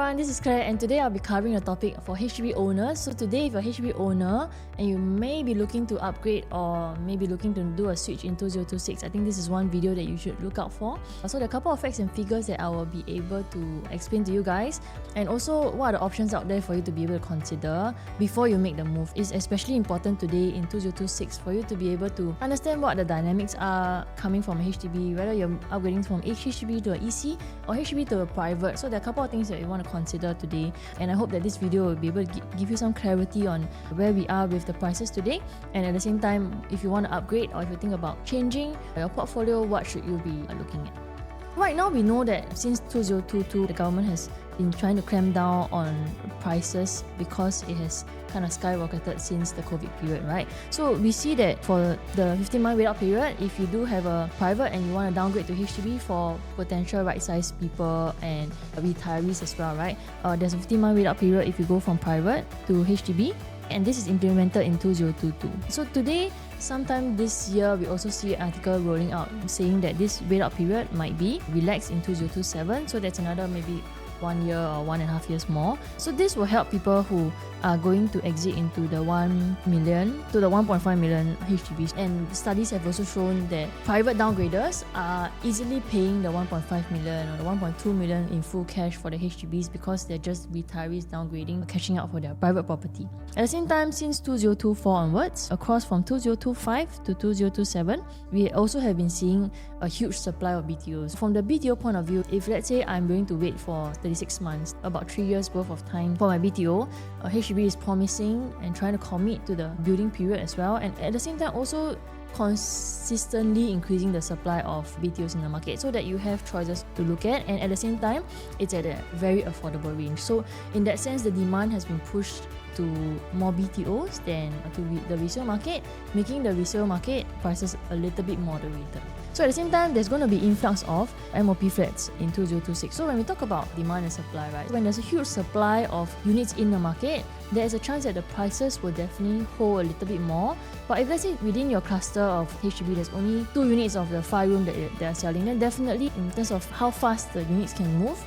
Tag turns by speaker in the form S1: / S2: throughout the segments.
S1: everyone, this is Claire and today I'll be covering a topic for HDB owners. So today if you're a HDB owner and you may be looking to upgrade or maybe looking to do a switch in 2026, I think this is one video that you should look out for. So there are a couple of facts and figures that I will be able to explain to you guys, and also what are the options out there for you to be able to consider before you make the move. It's especially important today in 2026 for you to be able to understand what the dynamics are coming from HDB, whether you're upgrading from HDB to an EC or HDB to a private. So there are a couple of things that you want to consider today, and I hope that this video will be able to give you some clarity on where we are with the prices today, and at the same time, if you want to upgrade or if you think about changing your portfolio, what should you be looking at. Right now, we know that since 2022, the government has been trying to clamp down on prices because it has kind of skyrocketed since the COVID period, right? So we see that for the 15-month wait-out period, if you do have a private and you want to downgrade to HDB for potential right-sized people and retirees as well, right? There's a 15-month wait-out period if you go from private to HDB, and this is implemented in 2022. So today, sometime this year, we also see an article rolling out saying that this wait-out period might be relaxed in 2027. So that's another maybe 1 year or 1.5 years more. So this will help people who are going to exit into the 1 million to the 1.5 million HDBs. And studies have also shown that private downgraders are easily paying the 1.5 million or the 1.2 million in full cash for the HDBs because they're just retirees downgrading, cashing out for their private property. At the same time, since 2024 onwards, across from 2025 to 2027, we also have been seeing a huge supply of BTOs. From the BTO point of view, if let's say I'm going to wait for 36 months, about 3 years worth of time for my BTO, HDB is promising and trying to commit to the building period as well, and at the same time also consistently increasing the supply of BTOs in the market so that you have choices to look at, and at the same time it's at a very affordable range. So in that sense, the demand has been pushed to more BTOs than to the resale market, making the resale market prices a little bit moderated. So at the same time, there's going to be influx of MOP flats in 2026. So when we talk about demand and supply, right, when there's a huge supply of units in the market, there's a chance that the prices will definitely hold a little bit more. But if let's say within your cluster of HDB, there's only 2 units of the 5 room that they are selling, then definitely in terms of how fast the units can move,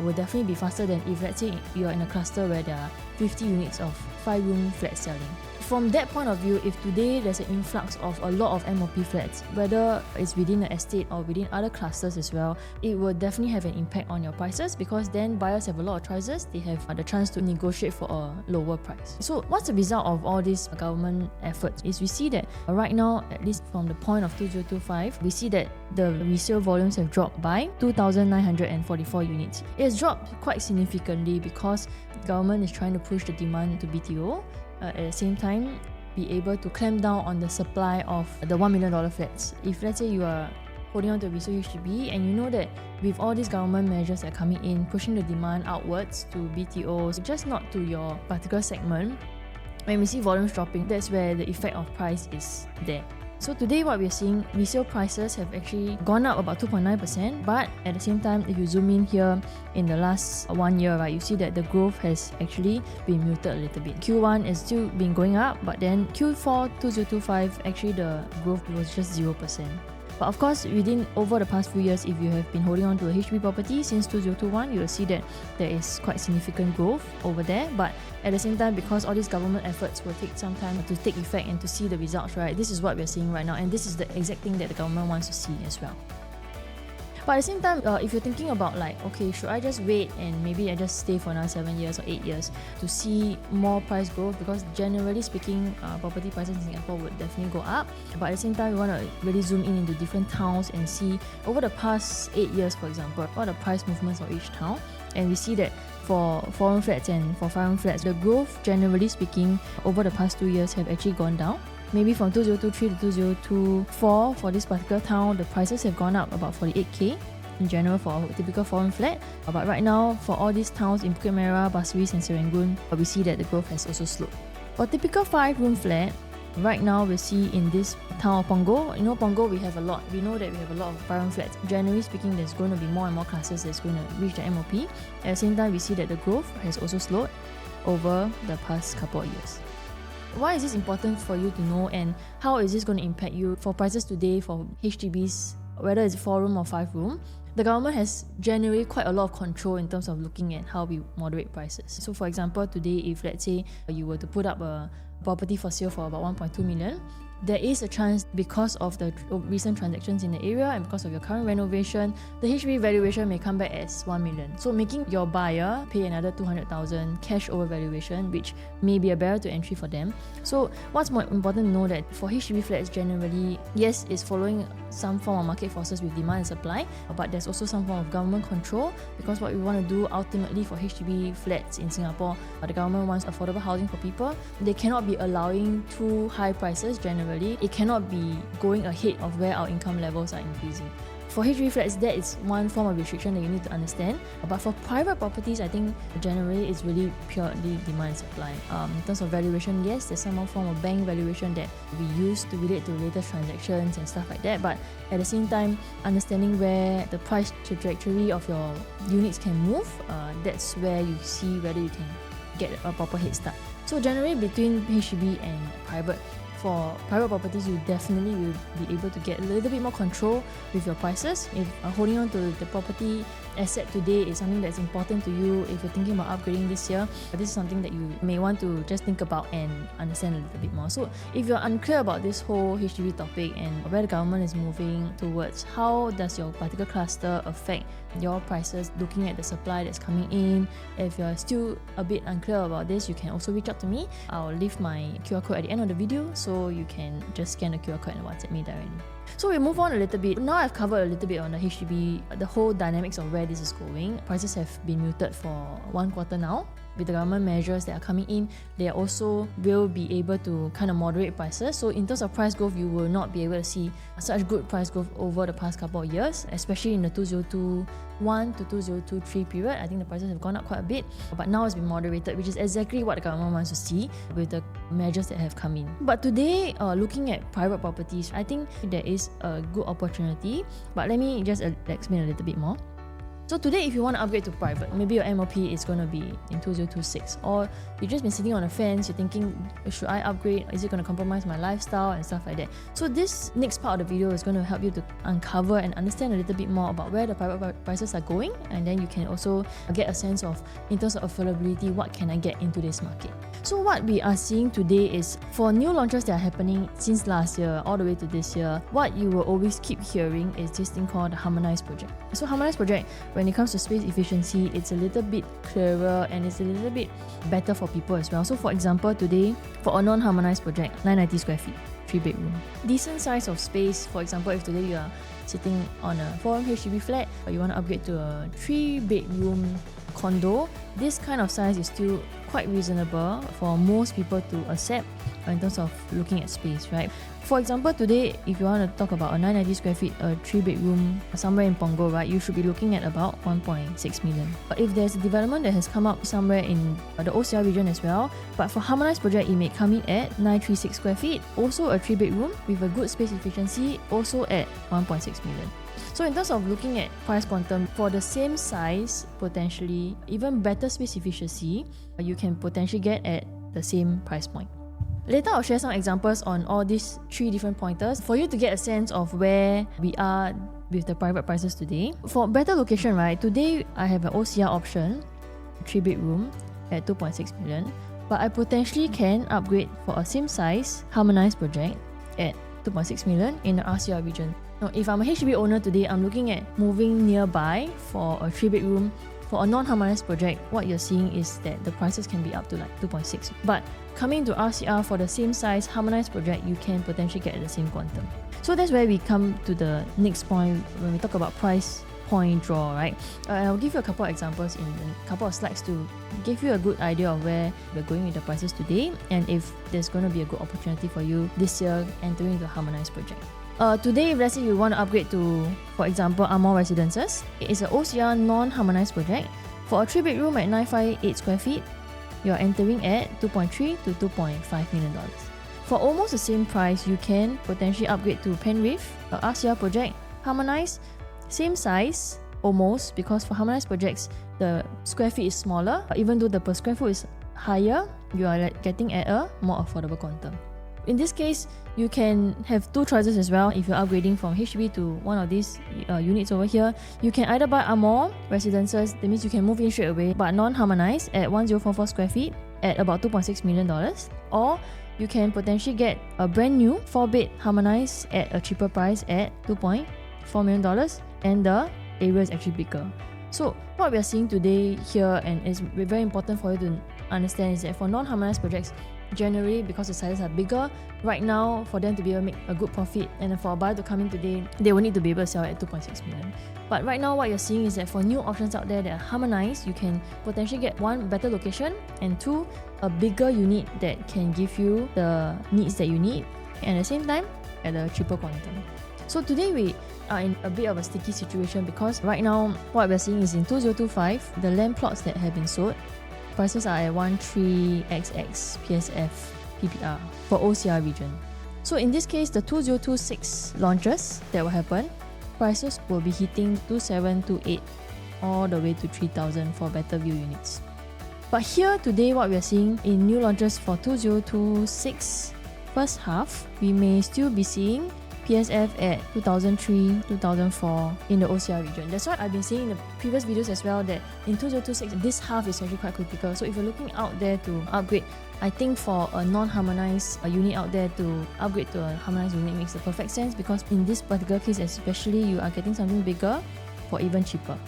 S1: will definitely be faster than if let's say you are in a cluster where there are 50 units of 5 room flats selling. From that point of view, if today there's an influx of a lot of MOP flats, whether it's within the estate or within other clusters as well, it will definitely have an impact on your prices because then buyers have a lot of choices. They have the chance to negotiate for a lower price. So what's the result of all these government efforts is we see that right now, at least from the point of 2025, we see that the resale volumes have dropped by 2,944 units. It has dropped quite significantly because the government is trying to push the demand to BTO. At the same time, be able to clamp down on the supply of the $1 million flats. If let's say you are holding on to resale HDB and you know that with all these government measures that are coming in, pushing the demand outwards to BTOs, just not to your particular segment, when we see volumes dropping, that's where the effect of price is there. So today what we're seeing, resale prices have actually gone up about 2.9%, but at the same time, if you zoom in here in the last 1 year, right, you see that the growth has actually been muted a little bit. Q1 is still been going up, but then Q4 2025, actually the growth was just 0%. But of course, over the past few years, if you have been holding on to a HDB property since 2021, you will see that there is quite significant growth over there. But at the same time, because all these government efforts will take some time to take effect and to see the results, right? This is what we're seeing right now, and this is the exact thing that the government wants to see as well. But at the same time, if you're thinking about like, okay, should I just wait and maybe I just stay for another 7 years or 8 years to see more price growth, because generally speaking, property prices in Singapore would definitely go up. But at the same time, we want to really zoom in into different towns and see over the past 8 years, for example, what are the price movements of each town. And we see that for 4-room flats and for 5-room flats, the growth, generally speaking, over the past 2 years have actually gone down. Maybe from 2023 to 2024, for this particular town, the prices have gone up about 48k in general for a typical 4-room flat. But right now, for all these towns in Bukit Merah, Pasir Ris and Serangoon, we see that the growth has also slowed. For typical 5-room flat, right now we see in this town of Punggol, Punggol we have a lot. We know that we have a lot of 5-room flats. Generally speaking, there's going to be more and more classes that's going to reach the MOP. At the same time, we see that the growth has also slowed over the past couple of years. Why is this important for you to know, and how is this going to impact you for prices today for HDBs whether it's 4-room or 5-room, the government has generally quite a lot of control in terms of looking at how we moderate prices. So for example, today, if let's say you were to put up a property for sale for about 1.2 million, there is a chance, because of the recent transactions in the area and because of your current renovation, the HDB valuation may come back as 1 million. So making your buyer pay another 200,000 cash over valuation, which may be a barrier to entry for them. So what's more important to know that for HDB flats generally, yes, it's following some form of market forces with demand and supply, but there's also some form of government control, because what we want to do ultimately for HDB flats in Singapore, the government wants affordable housing for people. They cannot be allowing too high prices generally. It cannot be going ahead of where our income levels are increasing. For HDB flats, that is one form of restriction that you need to understand. But for private properties, I think generally it's really purely demand and supply. In terms of valuation, yes, there's some form of bank valuation that we use to relate to latest transactions and stuff like that. But at the same time, understanding where the price trajectory of your units can move, that's where you see whether you can get a proper head start. So generally between HDB and private, for private properties, you definitely will be able to get a little bit more control with your prices. If holding on to the property asset today is something that's important to you, if you're thinking about upgrading this year, this is something that you may want to just think about and understand a little bit more. So if you're unclear about this whole HDB topic and where the government is moving towards, how does your particular cluster affect your prices, looking at the supply that's coming in, if you're still a bit unclear about this, you can also reach out to me. I'll leave my QR code at the end of the video, so you can just scan the QR code and WhatsApp me directly. So we move on a little bit. Now I've covered a little bit on the HDB, the whole dynamics of where this is going. Prices have been muted for 1 quarter now. With the government measures that are coming in, they also will be able to kind of moderate prices. So in terms of price growth, you will not be able to see such good price growth over the past couple of years, especially in the 2021 to 2023 period. I think the prices have gone up quite a bit, but now it's been moderated, which is exactly what the government wants to see with the measures that have come in. But today, looking at private properties, I think there is a good opportunity, but let me just explain a little bit more. So today, if you want to upgrade to private, maybe your MOP is going to be in 2026, or you've just been sitting on the fence, you're thinking, should I upgrade? Is it going to compromise my lifestyle and stuff like that? So this next part of the video is going to help you to uncover and understand a little bit more about where the private prices are going, and then you can also get a sense of, in terms of affordability, what can I get into this market? So what we are seeing today is, for new launches that are happening since last year all the way to this year, what you will always keep hearing is this thing called the Harmonized project. So Harmonized project, when it comes to space efficiency, it's a little bit clearer and it's a little bit better for people as well. So for example, today, for a non-harmonized project, 990 square feet, 3-bedroom. Decent size of space. For example, if today you are sitting on a 4-room HDB flat, or you want to upgrade to a 3-bedroom condo, this kind of size is still quite reasonable for most people to accept in terms of looking at space, right? For example, today, if you want to talk about a 990 square feet, a 3-bedroom somewhere in Punggol, right, you should be looking at about 1.6 million. But if there's a development that has come up somewhere in the OCR region as well, but for Harmonized project, it may come in at 936 square feet, also a 3-bedroom with a good space efficiency, also at 1.6 million. So in terms of looking at price quantum, for the same size, potentially even better space efficiency, you can potentially get at the same price point. Later, I'll share some examples on all these 3 different pointers for you to get a sense of where we are with the private prices today. For better location, right, today I have an OCR option, 3-bedroom at 2.6 million, but I potentially can upgrade for a same size Harmonized project at 2.6 million in the RCR region. Now, if I'm a HDB owner today, I'm looking at moving nearby for a 3-bedroom. For a non-harmonized project, what you're seeing is that the prices can be up to like 2.6. But coming to RCR for the same size harmonized project, you can potentially get the same quantum. So that's where we come to the next point when we talk about price point draw, right? I'll give you a couple of examples in a couple of slides to give you a good idea of where we're going with the prices today, and if there's going to be a good opportunity for you this year entering the harmonized project. Today, if let's say you want to upgrade to, for example, Amor Residences, it is an OCR non-harmonized project. For a 3-bedroom at 958 square feet, you're entering at $2.3 to $2.5 million. For almost the same price, you can potentially upgrade to Penrith, a RCR project, harmonized, same size, almost, because for harmonized projects, the square feet is smaller, even though the per square foot is higher, you are getting at a more affordable quantum. In this case, you can have two choices as well. If you're upgrading from HDB to one of these units over here, you can either buy Amor residences, that means you can move in straight away, but non-harmonized at 1044 square feet at about $2.6 million, or you can potentially get a brand new 4-bed harmonized at a cheaper price at $2.4 million, and the area is actually bigger. So what we are seeing today here, and it's very important for you to understand, is that for non-harmonized projects, generally, because the sizes are bigger, right now, for them to be able to make a good profit and for a buyer to come in today, they will need to be able to sell at 2.6 million. But right now, what you're seeing is that for new options out there that are harmonized, you can potentially get one, better location, and two, a bigger unit that can give you the needs that you need, and at the same time, at a cheaper quantum. So today we are in a bit of a sticky situation because right now, what we're seeing is in 2025, the land plots that have been sold, prices are at 13XX PSF PPR for OCR region. So in this case, the 2026 launches that will happen, prices will be hitting 2728 all the way to 3000 for better view units. But here today, what we are seeing in new launches for 2026 first half, we may still be seeing PSF at 2003, 2004 in the OCR region. That's what I've been saying in the previous videos as well, that in 2026, this half is actually quite critical. So if you're looking out there to upgrade, I think for a non-harmonized unit out there, to upgrade to a harmonized unit makes the perfect sense, because in this particular case especially, you are getting something bigger for even cheaper.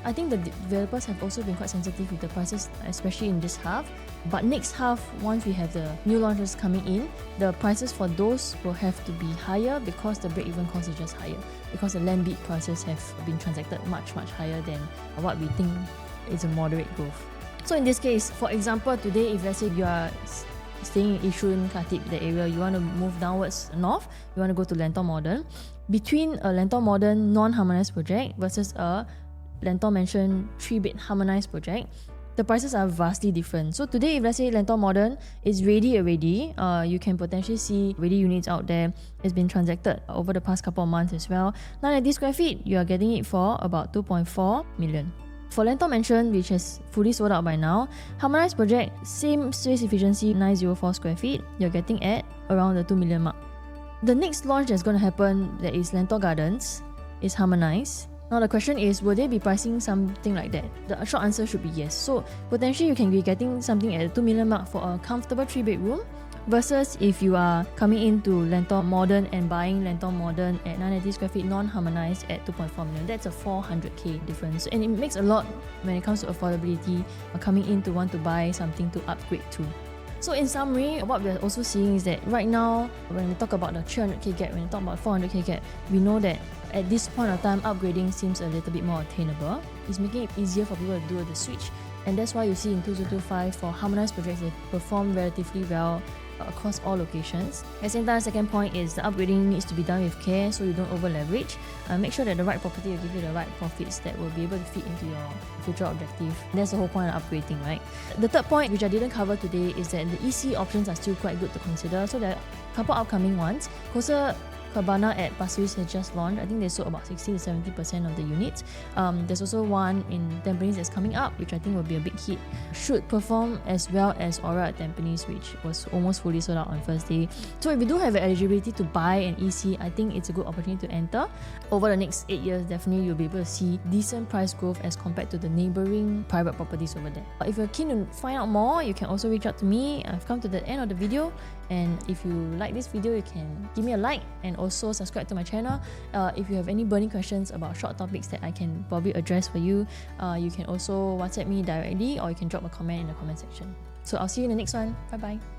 S1: I think the developers have also been quite sensitive with the prices, especially in this half. But next half, once we have the new launches coming in, the prices for those will have to be higher because the break-even cost is just higher. Because the land bid prices have been transacted much higher than what we think is a moderate growth. So in this case, for example, today, if let's say you are staying in Yishun, Khatib, the area, you want to move downwards north, you want to go to Lentor Modern, between a Lentor Modern non-harmonized project versus a Lentor Mansion 3-bed harmonized project, the prices are vastly different. So today, if let's say Lentor Modern is ready already, you can potentially see ready units out there. It's been transacted over the past couple of months as well. 990 square feet, you are getting it for about 2.4 million. For Lentor Mansion, which is fully sold out by now, harmonized project, same space efficiency, 904 square feet, you're getting at around the 2 million mark. The next launch that's going to happen, that is Lentor Gardens, is harmonized. Now the question is, will they be pricing something like that? The short answer should be yes. So potentially you can be getting something at the 2 million mark for a comfortable 3-bedroom, versus if you are coming into Lentor Modern and buying Lentor Modern at 990 square feet non-harmonized at 2.4 million. That's a 400k difference. And it makes a lot when it comes to affordability, coming in to want to buy something to upgrade to. So in summary, what we're also seeing is that right now, when we talk about the 300k gap, when we talk about 400k gap, we know that at this point of time, upgrading seems a little bit more attainable. It's making it easier for people to do the switch. And that's why you see in 2025, for harmonized projects, they perform relatively well across all locations. At the same time, second point is the upgrading needs to be done with care so you don't over leverage. Make sure that the right property will give you the right profits that will be able to fit into your future objective. That's the whole point of upgrading, right? The third point, which I didn't cover today, is that the EC options are still quite good to consider. So there are a couple upcoming ones. Kosa Cabana at Pasir Ris has just launched. I think they sold about 60 to 70% of the units. There's also one in Tampines that's coming up, which I think will be a big hit. Should perform as well as Aura at Tampines, which was almost fully sold out on first day. So if you do have the eligibility to buy an EC, I think it's a good opportunity to enter. Over the next 8 years, definitely you'll be able to see decent price growth as compared to the neighboring private properties over there. If you're keen to find out more, you can also reach out to me. I've come to the end of the video. And if you like this video, you can give me a like and also subscribe to my channel. If you have any burning questions about short topics that I can probably address for you, you can also WhatsApp me directly, or you can drop a comment in the comment section. So I'll see you in the next one. Bye bye.